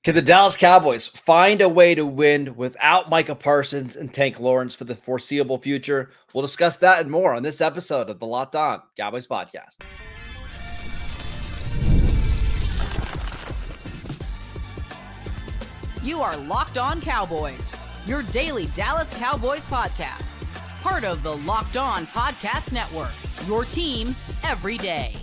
Can the Dallas Cowboys find a way to win without Micah Parsons and Tank Lawrence for the foreseeable future? We'll discuss that and more on this episode of the Locked On Cowboys podcast. You are Locked On Cowboys, your daily Dallas Cowboys podcast. Part of the Locked On Podcast Network, your team every day.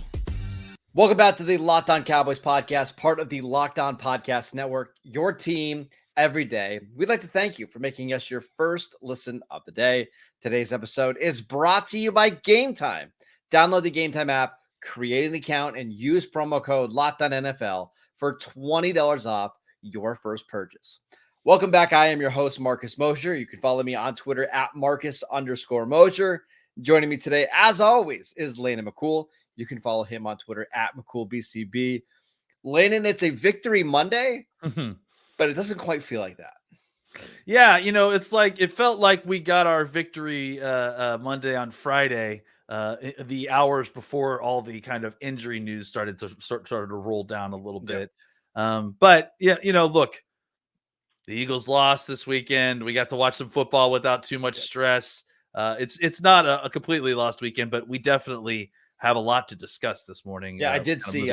Welcome back to the Locked On Cowboys podcast, part of the Locked On Podcast Network, your team every day. We'd like to thank you for making us your first listen of the day. Today's episode is brought to you by Gametime. Download the Gametime app, create an account, and use promo code LOCKEDONNFL for $20 off your first purchase. Welcome back. I am your host, Marcus Mosher. You can follow me on Twitter at Marcus_Mosher. Joining me today, as always, is Landon McCool. You can follow him on Twitter at McCoolBCB. Landon, it's a victory Monday, but it doesn't quite feel like that. Yeah, it felt like we got our victory Monday on Friday, the hours before all the kind of injury news started to roll down a little bit. But yeah, look, the Eagles lost this weekend. We got to watch some football without too much stress. It's not a completely lost weekend, but we definitely have a lot to discuss this morning. Yeah, I did see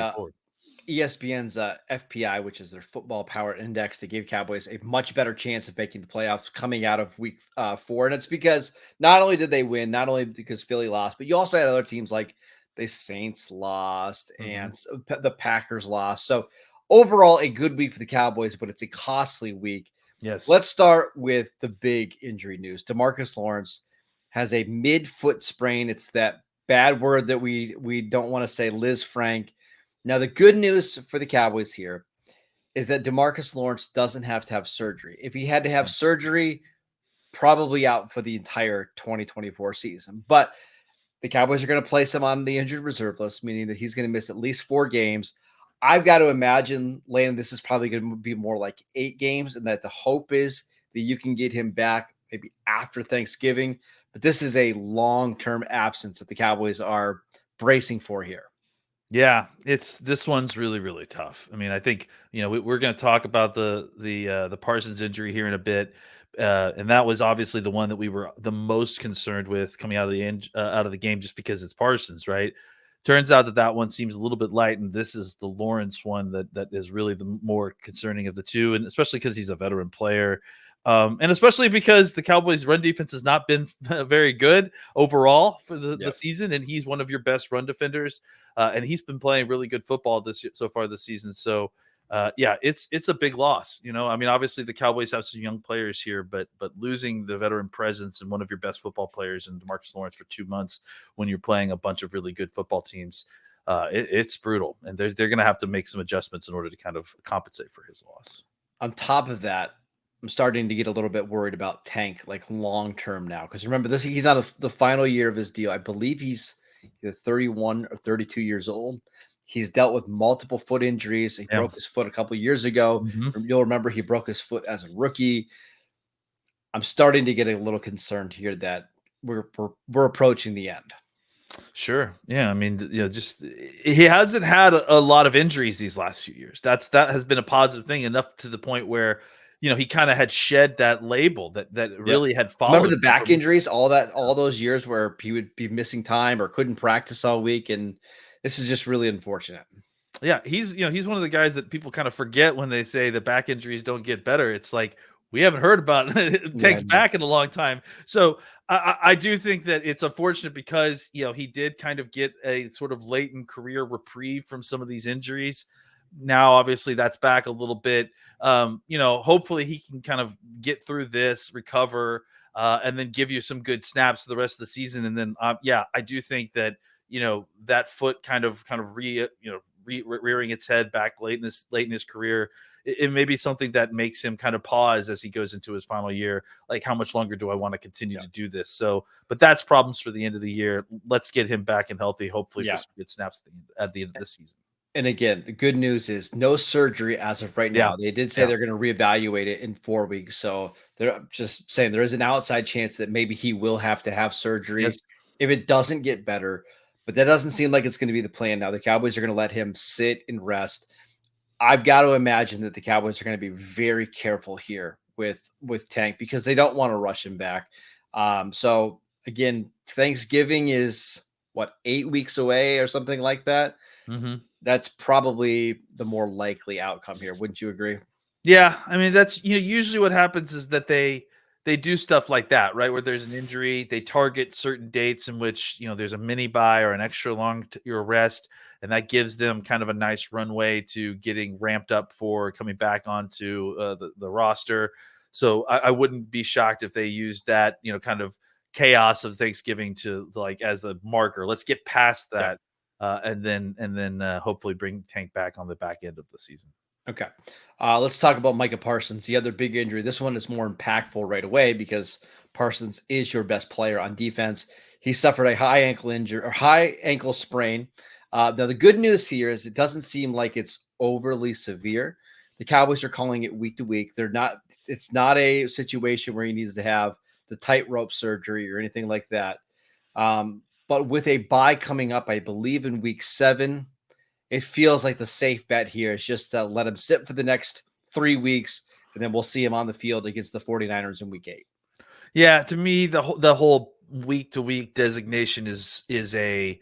ESPN's FPI, which is their football power index. They gave Cowboys a much better chance of making the playoffs coming out of week 4. And it's because not only did they win, not only because Philly lost, but you also had other teams like the Saints lost and the Packers lost. So overall, a good week for the Cowboys, but it's a costly week. Yes. Let's start with the big injury news. Demarcus Lawrence has a mid-foot sprain. It's that bad word that we don't want to say, Liz Frank. Now, the good news for the Cowboys here is that Demarcus Lawrence doesn't have to have surgery. If he had to have surgery, probably out for the entire 2024 season. But the Cowboys are going to place him on the injured reserve list, meaning that he's going to miss at least 4 games. I've got to imagine, Landon, this is probably going to be more like 8 games, and that the hope is that you can get him back maybe after Thanksgiving. But this is a long-term absence that the Cowboys are bracing for here. Yeah, this one's really, really tough. I mean, I think we're going to talk about the Parsons injury here in a bit, and that was obviously the one that we were the most concerned with coming out of the game, just because it's Parsons, right? Turns out that one seems a little bit light, and this is the Lawrence one that is really the more concerning of the two, and especially because he's a veteran player. And especially because the Cowboys' run defense has not been very good overall for the season, and he's one of your best run defenders, and he's been playing really good football so far this season. So, it's a big loss. I mean, obviously the Cowboys have some young players here, but losing the veteran presence and one of your best football players in Demarcus Lawrence for 2 months when you're playing a bunch of really good football teams, it's brutal, and they're going to have to make some adjustments in order to kind of compensate for his loss. On top of that, I'm starting to get a little bit worried about Tank, like long-term now. Because remember, he's on the final year of his deal. I believe he's either 31 or 32 years old. He's dealt with multiple foot injuries. He broke his foot a couple years ago. You'll remember he broke his foot as a rookie. I'm starting to get a little concerned here that we're approaching the end. Sure. Yeah. I mean, just he hasn't had a lot of injuries these last few years. That has been a positive thing, enough to the point where he kind of had shed that label that really had followed. Remember the back injuries, all those years where he would be missing time or couldn't practice all week, and this is just really unfortunate. Yeah, he's one of the guys that people kind of forget when they say the back injuries don't get better. It's like we haven't heard about Tank's back in a long time. So I do think that it's unfortunate because he did kind of get a sort of latent career reprieve from some of these injuries. Now, obviously, that's back a little bit. Hopefully he can kind of get through this, recover, and then give you some good snaps for the rest of the season. And then, I do think that that foot kind of rearing its head back late in his career, it may be something that makes him kind of pause as he goes into his final year. Like, how much longer do I want to continue to do this? So, but that's problems for the end of the year. Let's get him back and healthy, hopefully for some good snaps at the end of the season. And again, the good news is no surgery as of right now. They did say they're going to reevaluate it in 4 weeks. So they're just saying there is an outside chance that maybe he will have to have surgery if it doesn't get better. But that doesn't seem like it's going to be the plan now. The Cowboys are going to let him sit and rest. I've got to imagine that the Cowboys are going to be very careful here with Tank because they don't want to rush him back. So again, Thanksgiving is what, 8 weeks away or something like that. Mm-hmm. That's probably the more likely outcome here. Wouldn't you agree? Yeah, I mean that's usually what happens is that they do stuff like that, right? Where there's an injury, they target certain dates in which there's a mini bye or an extra long rest, and that gives them kind of a nice runway to getting ramped up for coming back onto the roster. So I wouldn't be shocked if they used that kind of chaos of Thanksgiving to like as the marker. Let's get past that, and then hopefully bring Tank back on the back end of the season. Okay. Let's talk about Micah Parsons, the other big injury. This one is more impactful right away because Parsons is your best player on defense. He suffered a high ankle sprain. Now, the good news here is it doesn't seem like it's overly severe. The Cowboys are calling it week to week. It's not a situation where he needs to have the tightrope surgery or anything like that. But with a bye coming up, I believe in week 7, it feels like the safe bet here is just to let him sit for the next 3 weeks, and then we'll see him on the field against the 49ers in week 8. Yeah, to me, the whole week to week designation is a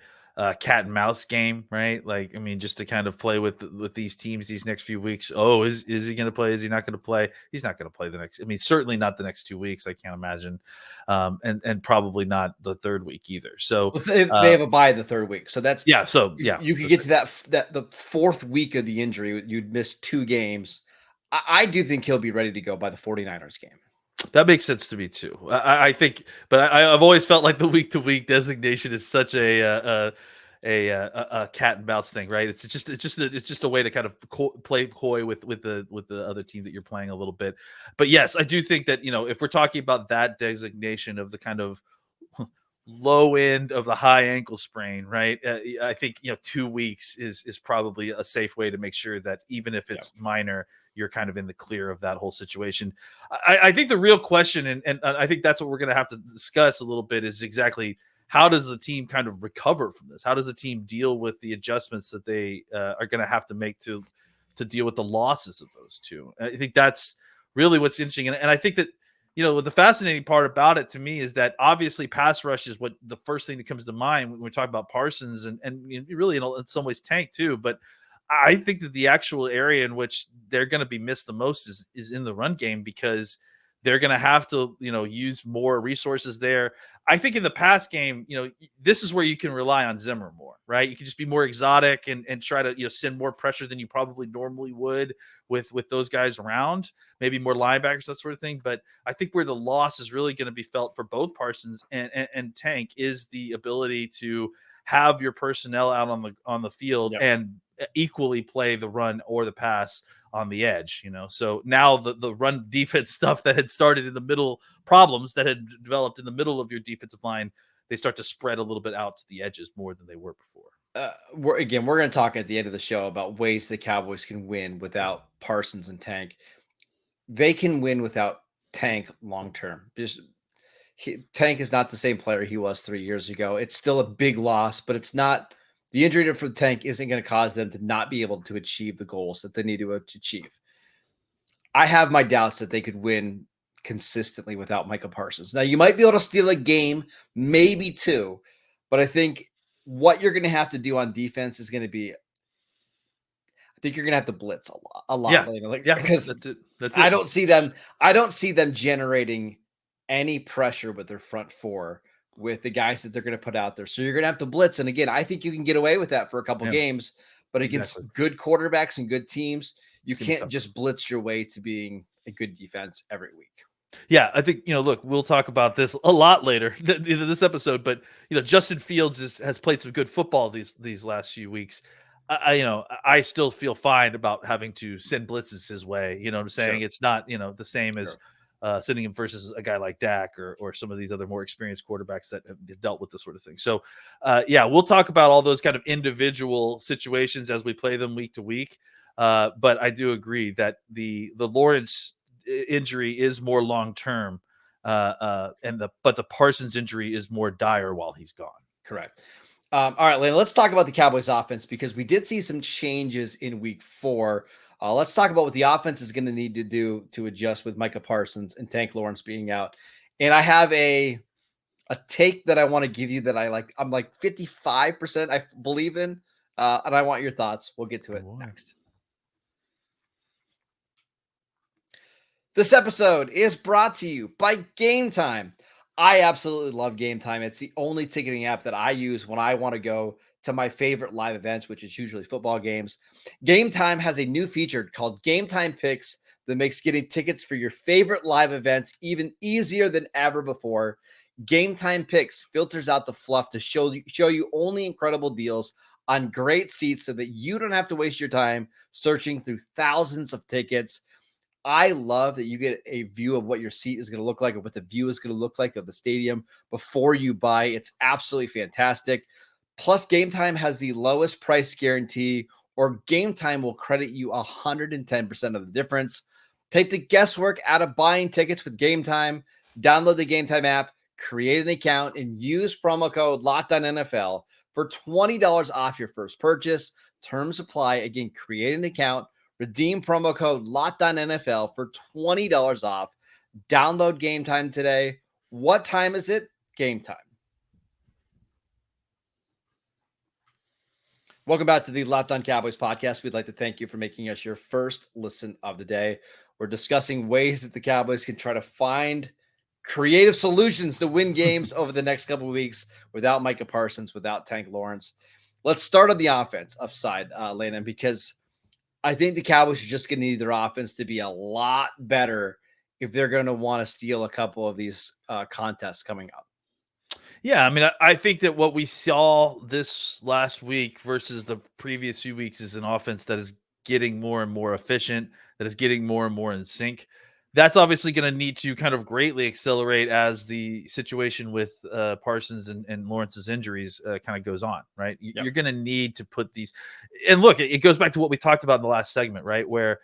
cat and mouse game, right? Like, I mean, just to kind of play with these teams these next few weeks. Oh, is he going to play? Is he not going to play? He's not going to play the next. I mean, certainly not the next 2 weeks. I can't imagine, and probably not the third week either. So they have a bye the third week, so that's You could get to that the fourth week of the injury. You'd miss 2 games. I do think he'll be ready to go by the 49ers game. That makes sense to me too. I think, but I've always felt like the week to week designation is such a cat and mouse thing, right? It's just a way to kind of play coy with the other team that you're playing a little bit. But yes, I do think that if we're talking about that designation of the kind of low end of the high ankle sprain, right? I think 2 weeks is probably a safe way to make sure that even if it's minor, you're kind of in the clear of that whole situation. I think the real question, and I think that's what we're going to have to discuss a little bit, is exactly how does the team kind of recover from this? How does the team deal with the adjustments that they are going to have to make to deal with the losses of those two? I think that's really what's interesting, and I think that the fascinating part about it to me is that obviously pass rush is what the first thing that comes to mind when we talk about Parsons and really in some ways Tank too. But I think that the actual area in which they're going to be missed the most is in the run game, because they're going to have to, use more resources there. I think in the pass game, this is where you can rely on Zimmer more, right? You can just be more exotic and try to, send more pressure than you probably normally would with those guys around, maybe more linebackers, that sort of thing. But I think where the loss is really going to be felt for both Parsons and Tank is the ability to have your personnel out on the field and equally play the run or the pass on the edge, So now the run defense stuff that had started in the middle, problems that had developed in the middle of your defensive line, they start to spread a little bit out to the edges more than they were before. We're going to talk at the end of the show about ways the Cowboys can win without Parsons and Tank. They can win without Tank long term. Tank is not the same player he was 3 years ago. It's still a big loss, but it's not. The injury for Tank isn't going to cause them to not be able to achieve the goals that they need to achieve. I have my doubts that they could win consistently without Micah Parsons. Now, you might be able to steal a game, maybe 2, but I think what you're going to have to do on defense is going to be, I think you're going to have to blitz a lot later. Because that's it. I don't see them generating any pressure with their front 4 with the guys that they're going to put out there. So you're going to have to blitz. And again, I think you can get away with that for a couple games, but against good quarterbacks and good teams, you can't just blitz your way to being a good defense every week. Yeah, I think, look, we'll talk about this a lot later in this episode, but, Justin Fields has played some good football these last few weeks. I still feel fine about having to send blitzes his way. You know what I'm saying? Sure. It's not, the same as sending him versus a guy like Dak or some of these other more experienced quarterbacks that have dealt with this sort of thing. So, we'll talk about all those kind of individual situations as we play them week to week. But I do agree that the Lawrence injury is more long-term, but the Parsons injury is more dire while he's gone. Correct. All right, Lane, let's talk about the Cowboys offense, because we did see some changes in week 4. Let's talk about what the offense is going to need to do to adjust with Micah Parsons and Tank Lawrence being out. And I have a take that I want to give you that I like. I'm like 55% I believe in, and I want your thoughts. We'll get to it next. This episode is brought to you by Gametime. I absolutely love Gametime. It's the only ticketing app that I use when I want to go to my favorite live events, which is usually football games. Gametime has a new feature called Gametime Picks that makes getting tickets for your favorite live events even easier than ever before. Gametime Picks filters out the fluff to show you only incredible deals on great seats so that you don't have to waste your time searching through thousands of tickets. I love that you get a view of what your seat is going to look like or what the view is going to look like of the stadium before you buy. It's absolutely fantastic. Plus, Gametime has the lowest price guarantee, or Gametime will credit you 110% of the difference. Take the guesswork out of buying tickets with Gametime. Download the Gametime app, create an account, and use promo code LOCKEDONNFL for $20 off your first purchase. Terms apply. Again, create an account. Redeem promo code LOCKEDONNFL for $20 off. Download Gametime today. What time is it? Gametime. Welcome back to the Locked On Cowboys podcast. We'd like to thank you for making us your first listen of the day. We're discussing ways that the Cowboys can try to find creative solutions to win games over the next couple of weeks without Micah Parsons, without Tank Lawrence. Let's start on the offense side, Landon, because I think the Cowboys are just going to need their offense to be a lot better if they're going to want to steal a couple of these contests coming up. Yeah, I mean, I think that what we saw this last week versus the previous few weeks is an offense that is getting more and more efficient, that is getting more and more in sync. That's obviously going to need to kind of greatly accelerate as the situation with Parsons and Lawrence's injuries kind of goes on, right? Yep. You're going to need to put these, and look, it goes back to what we talked about in the last segment, right? Where,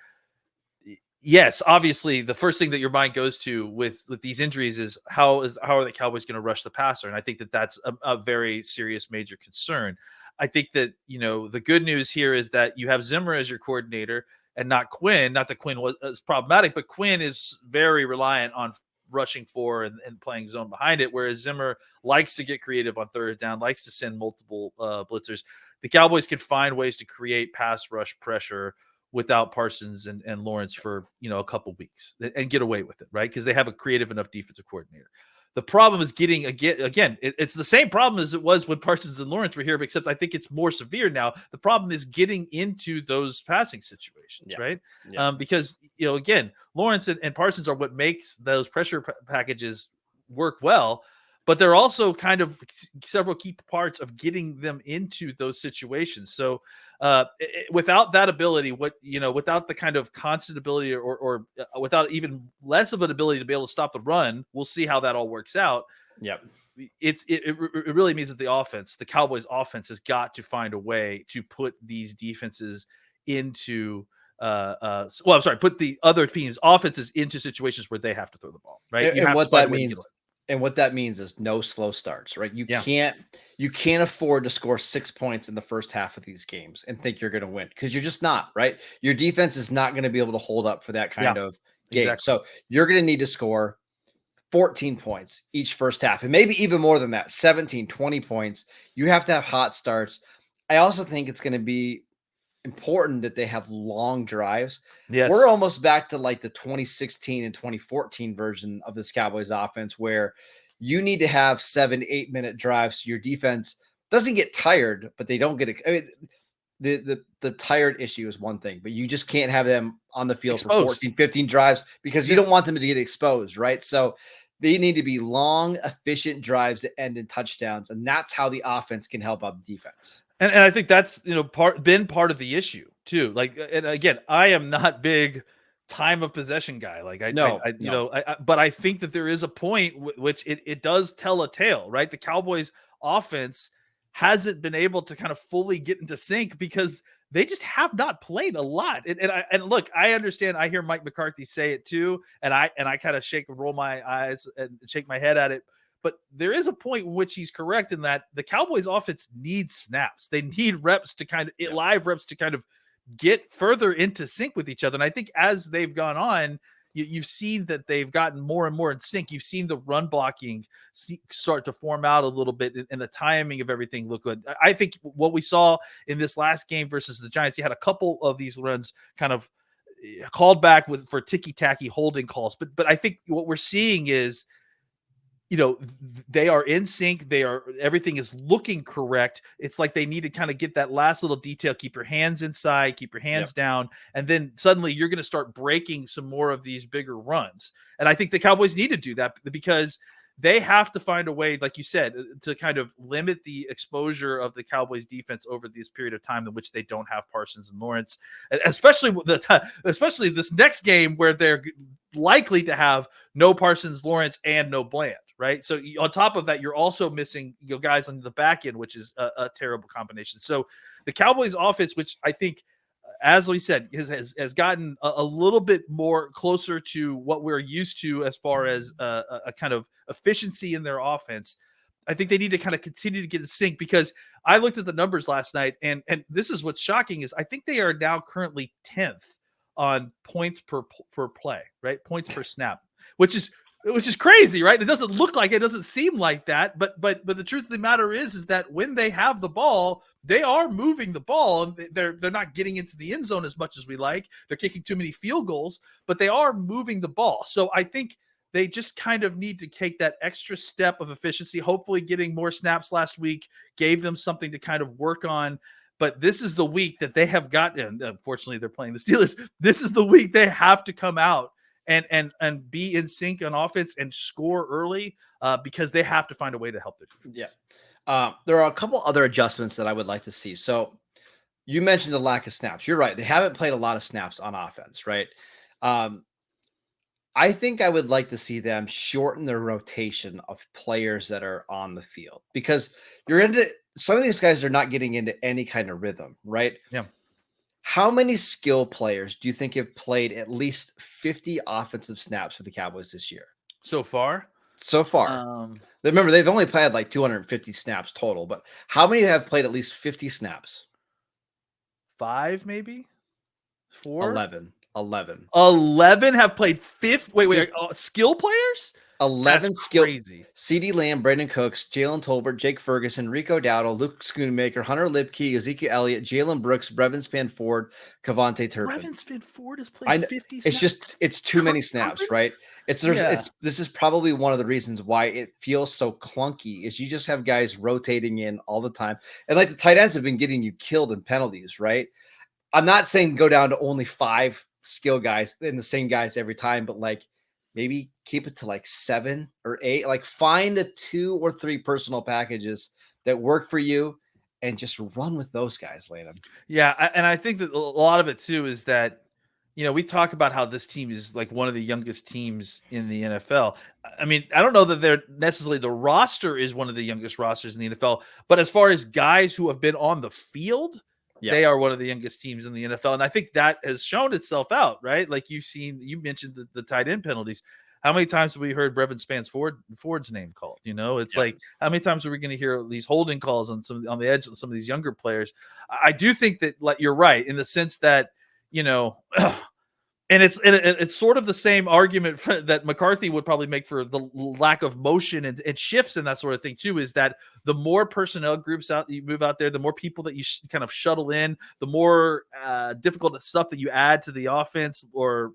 yes, obviously the first thing that your mind goes to with these injuries is how are the Cowboys going to rush the passer? And I think that that's a very serious major concern. I think that, the good news here is that you have Zimmer as your coordinator and not Quinn. Not that Quinn was problematic, but Quinn is very reliant on rushing for and playing zone behind it, whereas Zimmer likes to get creative on third down, likes to send multiple blitzers. The Cowboys can find ways to create pass rush pressure without Parsons and Lawrence for a couple weeks and get away with it, right? Because they have a creative enough defensive coordinator. The problem is getting again. It's the same problem as it was when Parsons and Lawrence were here, except I think it's more severe now. The problem is getting into those passing situations, right? Yeah. Because again, Lawrence and Parsons are what makes those pressure packages work well, but they're also kind of several key parts of getting them into those situations. So without that ability, without the kind of constant ability or without even less of an ability to be able to stop the run, we'll see how that all works out. Yep. It really means that the Cowboys offense has got to find a way to put these defenses into put the other team's offenses into situations where they have to throw the ball, right? And what that means is no slow starts, right? You can't afford to score 6 points in the first half of these games and think you're going to win, because you're just not, right? Your defense is not going to be able to hold up for that kind of game. Exactly. So you're going to need to score 14 points each first half, and maybe even more than that, 17, 20 points. You have to have hot starts. I also think it's going to be important that they have long drives. Yes. We're almost back to like the 2016 and 2014 version of this Cowboys offense, where you need to have 7-8 minute drives so your defense doesn't get tired, but they don't get it. I mean, the tired issue is one thing, but you just can't have them on the field for 14, 15 drives because you don't want them to get exposed, right? So they need to be long, efficient drives that end in touchdowns, and that's how the offense can help out the defense. And I think that's been part of the issue too. Like, and again, I am not big time of possession guy. Like but I think that there is a point which it does tell a tale, right? The Cowboys offense hasn't been able to kind of fully get into sync because they just have not played a lot. And look, I understand. I hear Mike McCarthy say it too, and I kind of roll my eyes and shake my head at it. But there is a point in which he's correct in that the Cowboys offense needs snaps. They need reps to live reps to kind of get further into sync with each other. And I think as they've gone on, you've seen that they've gotten more and more in sync. You've seen the run blocking start to form out a little bit, and the timing of everything look good. I think what we saw in this last game versus the Giants, you had a couple of these runs kind of called back for ticky-tacky holding calls. But I think what we're seeing is, they are in sync. Everything is looking correct. It's like they need to kind of get that last little detail, keep your hands inside, keep your hands down. And then suddenly you're going to start breaking some more of these bigger runs. And I think the Cowboys need to do that because they have to find a way, like you said, to kind of limit the exposure of the Cowboys defense over this period of time in which they don't have Parsons and Lawrence, and especially this next game where they're likely to have no Parsons, Lawrence, and no Bland. Right. So on top of that, you're also missing guys on the back end, which is a terrible combination. So the Cowboys offense, which I think, as we said, has gotten a little bit more closer to what we're used to as far as a kind of efficiency in their offense. I think they need to kind of continue to get in sync, because I looked at the numbers last night, and this is what's shocking is I think they are now currently 10th on points per play, right? Points per snap, which is crazy, right? It doesn't look like it, doesn't seem like that, but the truth of the matter is that when they have the ball, they are moving the ball, and they're not getting into the end zone as much as we like. They're kicking too many field goals, but they are moving the ball. So I think they just kind of need to take that extra step of efficiency. Hopefully getting more snaps last week gave them something to kind of work on. But this is the week that they have gotten. Unfortunately, they're playing the Steelers. This is the week they have to come out and be in sync on offense and score early, because they have to find a way to help their defense. Yeah. There are a couple other adjustments that I would like to see. So you mentioned the lack of snaps. You're right. They haven't played a lot of snaps on offense, right? I think I would like to see them shorten their rotation of players that are on the field, because some of these guys are not getting into any kind of rhythm, right? Yeah. How many skill players do you think have played at least 50 offensive snaps for the Cowboys this year? So far? Remember, they've only played like 250 snaps total, but how many have played at least 50 snaps? 5, maybe? 4? 11 have played 50. Wait, skill players? 11 That's skill. Crazy. CeeDee Lamb, Brandon Cooks, Jalen Tolbert, Jake Ferguson, Rico Dowdle, Luke Schoonmaker, Hunter Lipke, Ezekiel Elliott, Jalen Brooks, Brevin Spanford, Cavante Turpin. Brevin Spanford has played 50 snaps. It's too many snaps, right? This is probably one of the reasons why it feels so clunky, is you just have guys rotating in all the time. And like the tight ends have been getting you killed in penalties, right? I'm not saying go down to only 5 skill guys and the same guys every time, but like maybe keep it to like 7 or 8. Like find the 2 or 3 personal packages that work for you and just run with those guys, Landon. Yeah, and I think that a lot of it too is that, we talk about how this team is like one of the youngest teams in the NFL. I mean, I don't know that they're necessarily, the roster is one of the youngest rosters in the NFL, but as far as guys who have been on the field, they are one of the youngest teams in the NFL. And I think that has shown itself out, right? Like you mentioned the tight end penalties. How many times have we heard Brevin Spanford's name called? It's like, how many times are we going to hear these holding calls on the edge of some of these younger players? I do think that, like, you're right in the sense that, and it's sort of the same argument that McCarthy would probably make for the lack of motion and shifts and that sort of thing too, is that the more personnel groups you move out there, the more people that you kind of shuttle in, the more difficult stuff that you add to the offense, or,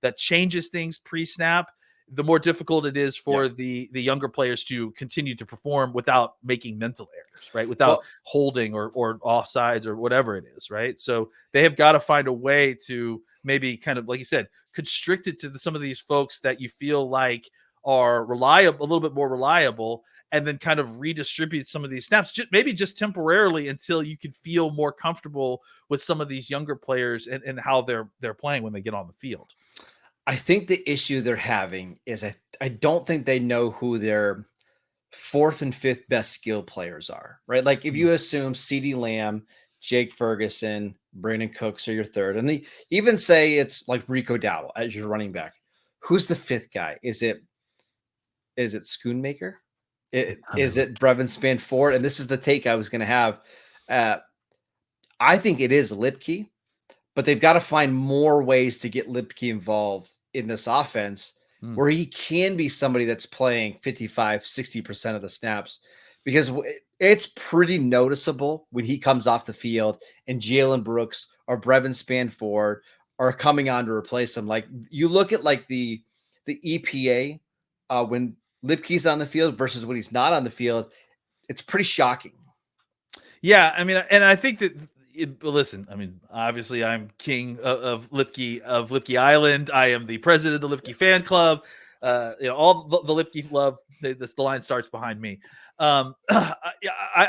that changes things pre-snap, the more difficult it is for the younger players to continue to perform without making mental errors, right? Without holding or offsides or whatever it is, right? So they have got to find a way to maybe kind of, like you said, constrict it to some of these folks that you feel like are reliable, a little bit more reliable, and then kind of redistribute some of these snaps, maybe just temporarily, until you can feel more comfortable with some of these younger players and how they're playing when they get on the field. I think the issue they're having is I don't think they know who their 4th and 5th best skill players are, right? Like if you assume CeeDee Lamb, Jake Ferguson, Brandon Cooks are your 3rd, and they even say it's like Rico Dowdle as your running back, who's the 5th guy? Is it Schoonmaker? Is it Brevin Spanford? And this is the take I was going to have. I think it is Lipke. but they've got to find more ways to get Lipke involved in this offense where he can be somebody that's playing 55, 60% of the snaps, because it's pretty noticeable when he comes off the field and Jalen Brooks or Brevin Spanford are coming on to replace him. Like, you look at like the EPA when Lipke's on the field versus when he's not on the field, it's pretty shocking. Yeah, I mean, and I think that listen, I mean, obviously I'm king of Lipke Island. I am the president of the Lipke fan club. All the Lipke love. The line starts behind me. I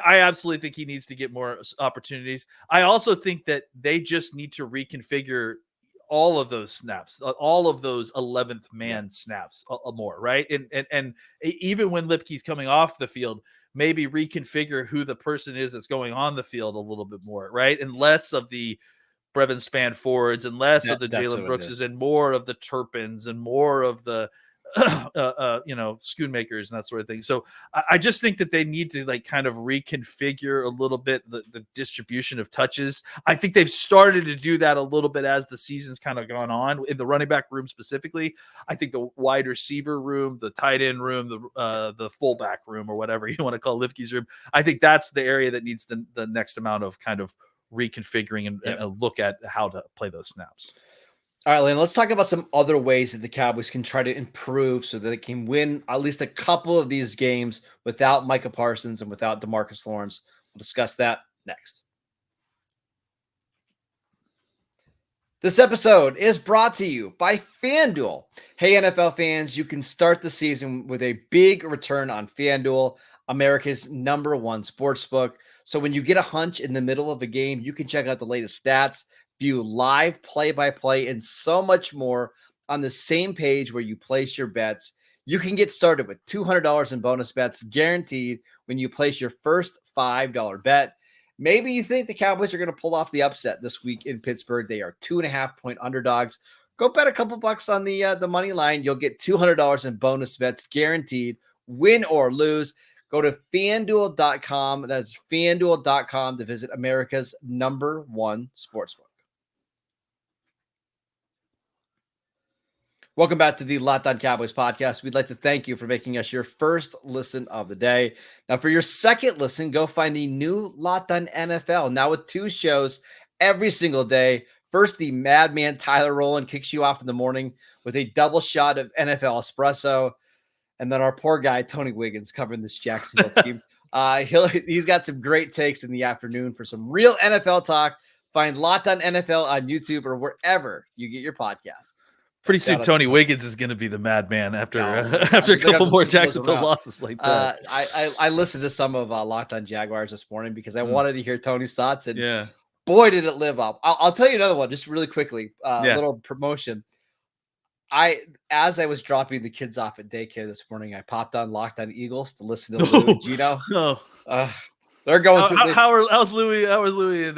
absolutely think he needs to get more opportunities. I also think that they just need to reconfigure all of those snaps, all of those 11th man snaps more, right? And even when Lipke's coming off the field, maybe reconfigure who the person is that's going on the field a little bit more, right? And less of the Brevin Spanfords and less of the Jalen Brookses and more of the Turpins and more of the Schoonmakers and that sort of thing. So I just think that they need to like kind of reconfigure a little bit the distribution of touches. I think they've started to do that a little bit as the season's kind of gone on in the running back room specifically. I think the wide receiver room, the tight end room, the fullback room, or whatever you want to call Lipke's room, I think that's the area that needs the next amount of kind of reconfiguring and a look at how to play those snaps. All right, Lane, let's talk about some other ways that the Cowboys can try to improve so that they can win at least a couple of these games without Micah Parsons and without Demarcus Lawrence. We'll discuss that next. This episode is brought to you by FanDuel. Hey, NFL fans, you can start the season with a big return on FanDuel, America's #1 sportsbook. So when you get a hunch in the middle of a game, you can check out the latest stats, view live play-by-play, and so much more on the same page where you place your bets. You can get started with $200 in bonus bets guaranteed when you place your first $5 bet. Maybe you think the Cowboys are going to pull off the upset this week in Pittsburgh. They are 2.5-point underdogs. Go bet a couple bucks on the money line. You'll get $200 in bonus bets guaranteed, win or lose. Go to FanDuel.com. That's FanDuel.com to visit America's #1 sportsbook. Welcome back to the Locked On Cowboys podcast. We'd like to thank you for making us your first listen of the day. Now, for your second listen, go find the new Locked On NFL, now with 2 shows every single day. First, the madman Tyler Rowland kicks you off in the morning with a double shot of NFL espresso. And then our poor guy, Tony Wiggins, covering this Jacksonville team. He's got some great takes in the afternoon for some real NFL talk. Find Locked On NFL on YouTube or wherever you get your podcasts. Pretty soon, Tony Wiggins is going to be the madman after a couple more Jacksonville losses like that. I listened to some of Locked On Jaguars this morning because I wanted to hear Tony's thoughts, and boy, did it live up. I'll tell you another one just really quickly. A little promotion. As I was dropping the kids off at daycare this morning, I popped on Locked On Eagles to listen to Lou and Gino. They're going through. How's Louis? How are Louis and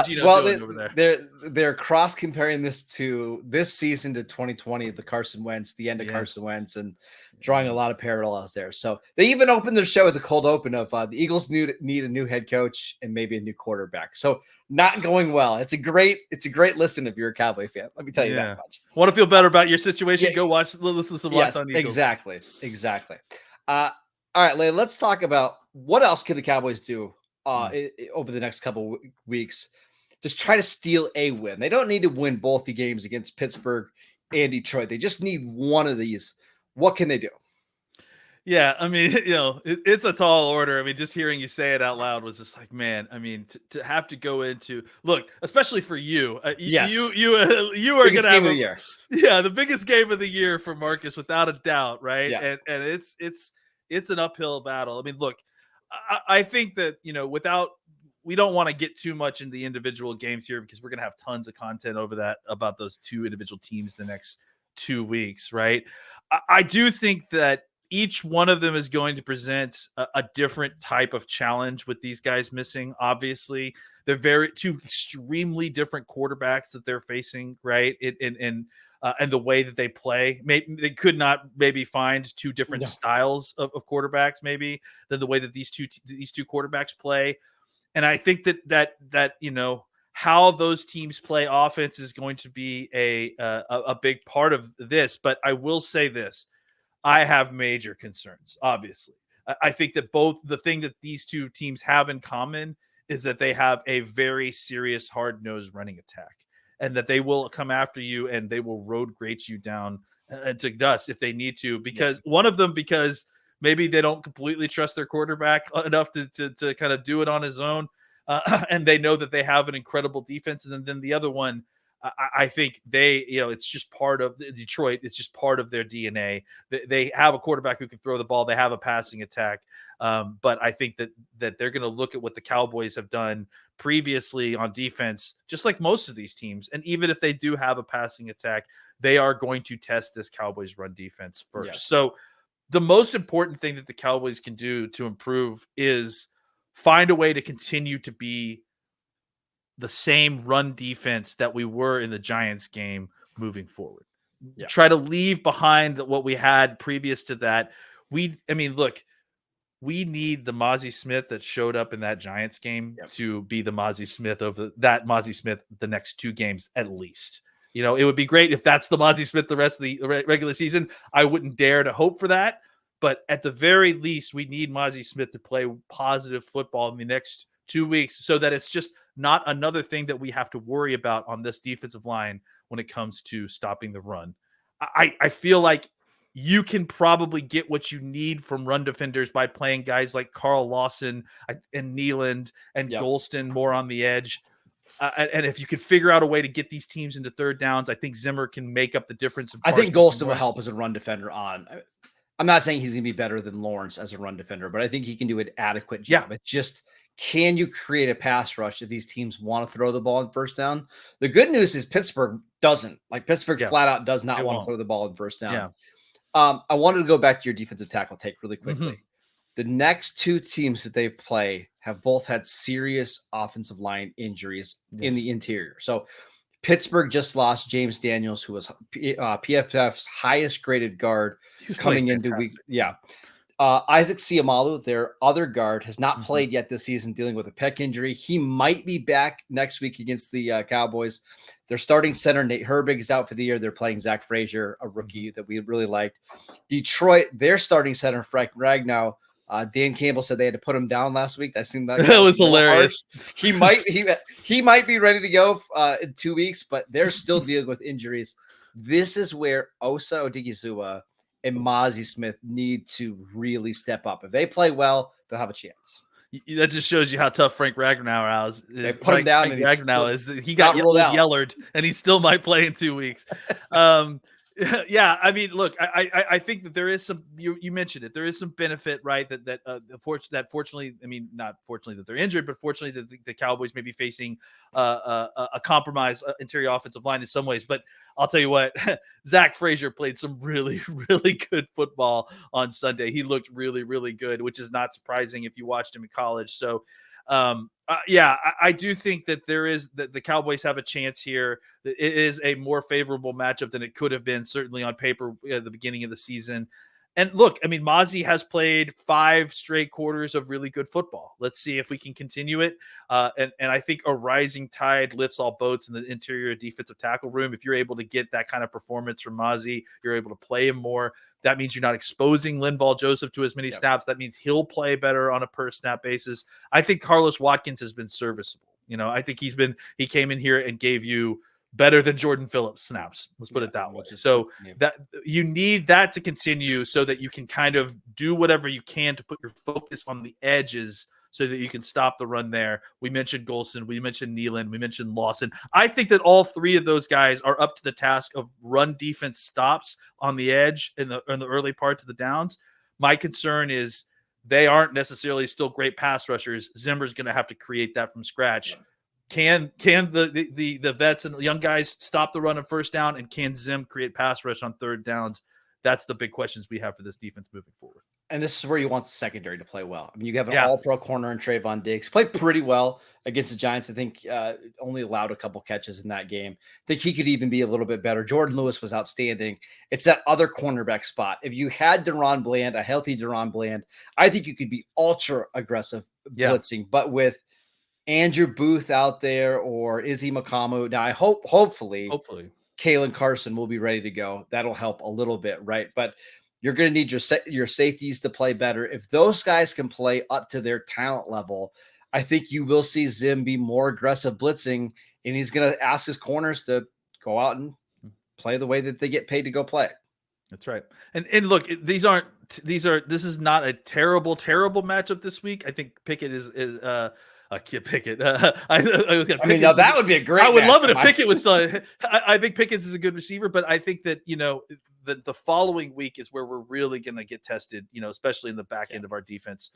Gino doing over there? They're cross comparing this season to 2020, the Carson Wentz, the end of Carson Wentz, and drawing a lot of parallels there. So they even opened their show with the cold open of the Eagles need a new head coach and maybe a new quarterback. So not going well. It's a great listen if you're a Cowboy fan. Let me tell you that much. Want to feel better about your situation? Go listen to some Locked On Eagles. Exactly. All right, Lane, let's talk about what else can the Cowboys do over the next couple weeks. Just try to steal a win. They don't need to win both the games against Pittsburgh and Detroit. They just need one of these. What can they do? Yeah, I mean, it's a tall order. I mean, just hearing you say it out loud was just like, man, I mean, to have to go into look, especially for you, you are going to have the year. Yeah, the biggest game of the year for Marcus, without a doubt, right? Yeah. And it's an uphill battle. I mean, look, I think that, we don't want to get too much into the individual games here because we're going to have tons of content about those 2 individual teams the next 2 weeks, right? I do think that each one of them is going to present a different type of challenge with these guys missing. Obviously, they're 2 extremely different quarterbacks that they're facing, right? And the way that they play, maybe they could not find 2 different styles of quarterbacks, maybe, than the way that these two quarterbacks play. And I think that how those teams play offense is going to be a big part of this. But I will say this. I have major concerns, obviously. I think that the thing that these two teams have in common is that they have a very serious, hard-nosed running attack, and that they will come after you and they will road grade you down to dust if they need to, because one of them, because maybe they don't completely trust their quarterback enough to kind of do it on his own. And they know that they have an incredible defense. And then the other one, I think it's just part of Detroit. It's just part of their DNA. They have a quarterback who can throw the ball. They have a passing attack. But I think that they're going to look at what the Cowboys have done previously on defense, just like most of these teams. And even if they do have a passing attack, they are going to test this Cowboys run defense first. Yes. So the most important thing that the Cowboys can do to improve is find a way to continue to be the same run defense that we were in the Giants game moving forward. Yeah. Try to leave behind what we had previous to that. We need the Mozzie Smith that showed up in that Giants game to be the Mozzie Smith of that Mozzie Smith the next two games at least. You know, it would be great if that's the Mozzie Smith the rest of the regular season. I wouldn't dare to hope for that. But at the very least, we need Mozzie Smith to play positive football in the next 2 weeks so that it's just not another thing that we have to worry about on this defensive line when it comes to stopping the run. I feel like you can probably get what you need from run defenders by playing guys like Carl Lawson and Nealand and Golston more on the edge. And if you could figure out a way to get these teams into third downs, I think Zimmer can make up the difference. I think Golston will help as a run defender on. I'm not saying he's going to be better than Lawrence as a run defender, but I think he can do an adequate job. Yeah. It's just, can you create a pass rush if these teams want to throw the ball in first down? The good news is Pittsburgh doesn't. Like, Pittsburgh flat out does not want to throw the ball in first down. Yeah. I wanted to go back to your defensive tackle take really quickly. Mm-hmm. The next two teams that they play have both had serious offensive line injuries in the interior. So Pittsburgh just lost James Daniels, who was PFF's highest graded guard coming into week. Yeah. Isaac Siamalu, their other guard, has not played yet this season, dealing with a pec injury. He might be back next week against the Cowboys. Their starting center, Nate Herbig, is out for the year. They're playing Zach Frazier, a rookie that we really liked. Detroit, their starting center, Frank Ragnow. Dan Campbell said they had to put him down last week. That seemed like that was hilarious. He might be ready to go in 2 weeks, but they're still dealing with injuries. This is where Osa Odigizua and Mozzie Smith need to really step up. If they play well, they'll have a chance. That just shows you how tough Frank Ragnow is. They put him down. Frank Ragnow is. He got yellered, and he still might play in 2 weeks. Yeah, I mean, look, I think that there is some. You mentioned it. There is some benefit, right? That fortunately, I mean, not fortunately that they're injured, but fortunately that the Cowboys may be facing a compromised interior offensive line in some ways. But I'll tell you what, Zach Frazier played some really, really good football on Sunday. He looked really, really good, which is not surprising if you watched him in college. So. I do think that the Cowboys have a chance here. It is a more favorable matchup than it could have been, certainly on paper at the beginning of the season. And look, I mean, Mozzie has played 5 straight quarters of really good football. Let's see if we can continue it. And I think a rising tide lifts all boats in the interior defensive tackle room. If you're able to get that kind of performance from Mozzie, you're able to play him more. That means you're not exposing Linval Joseph to as many snaps. That means he'll play better on a per snap basis. I think Carlos Watkins has been serviceable. You know, I think he came in here and gave you better than Jordan Phillips snaps. Let's put it that way. So that you need that to continue so that you can kind of do whatever you can to put your focus on the edges so that you can stop the run there. We mentioned Golston, we mentioned Nealand, we mentioned Lawson. I think that all 3 of those guys are up to the task of run defense stops on the edge in the early parts of the downs. My concern is they aren't necessarily still great pass rushers. Zimmer's going to have to create that from scratch. Can the vets and young guys stop the run on first down, and can Zim create pass rush on third downs? That's the big questions we have for this defense moving forward. And this is where you want the secondary to play well. I mean, you have an all-pro corner in Trayvon Diggs. Played pretty well against the Giants. I think only allowed a couple catches in that game. I think he could even be a little bit better. Jordan Lewis was outstanding. It's that other cornerback spot. If you had Deron Bland, a healthy Deron Bland, I think you could be ultra-aggressive blitzing. But with Andrew Booth out there or Izzy Makamu. Now, I hopefully Kalen Carson will be ready to go. That'll help a little bit, right? But you're going to need your safeties to play better. If those guys can play up to their talent level, I think you will see Zim be more aggressive blitzing, and he's going to ask his corners to go out and play the way that they get paid to go play. That's right. And look, this is not a terrible matchup this week. I think Pickett is Pickett. Now that would be a great. I would love it if Pickett was still. I think Pickett is a good receiver, but I think that the following week is where we're really going to get tested. Especially in the back end of our defense.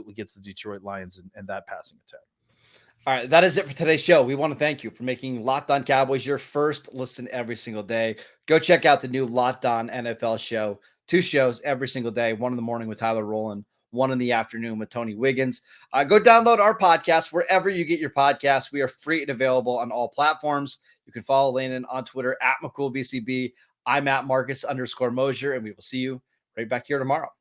Against the Detroit Lions and that passing attack. All right, that is it for today's show. We want to thank you for making Locked On Cowboys your first listen every single day. Go check out the new Locked On NFL show. 2 shows every single day, 1 in the morning with Tyler Rowland, 1 in the afternoon with Tony Wiggins. Go download our podcast wherever you get your podcasts. We are free and available on all platforms. You can follow Landon on Twitter @McCoolBCB. I'm @Marcus_Mosier, and we will see you right back here tomorrow.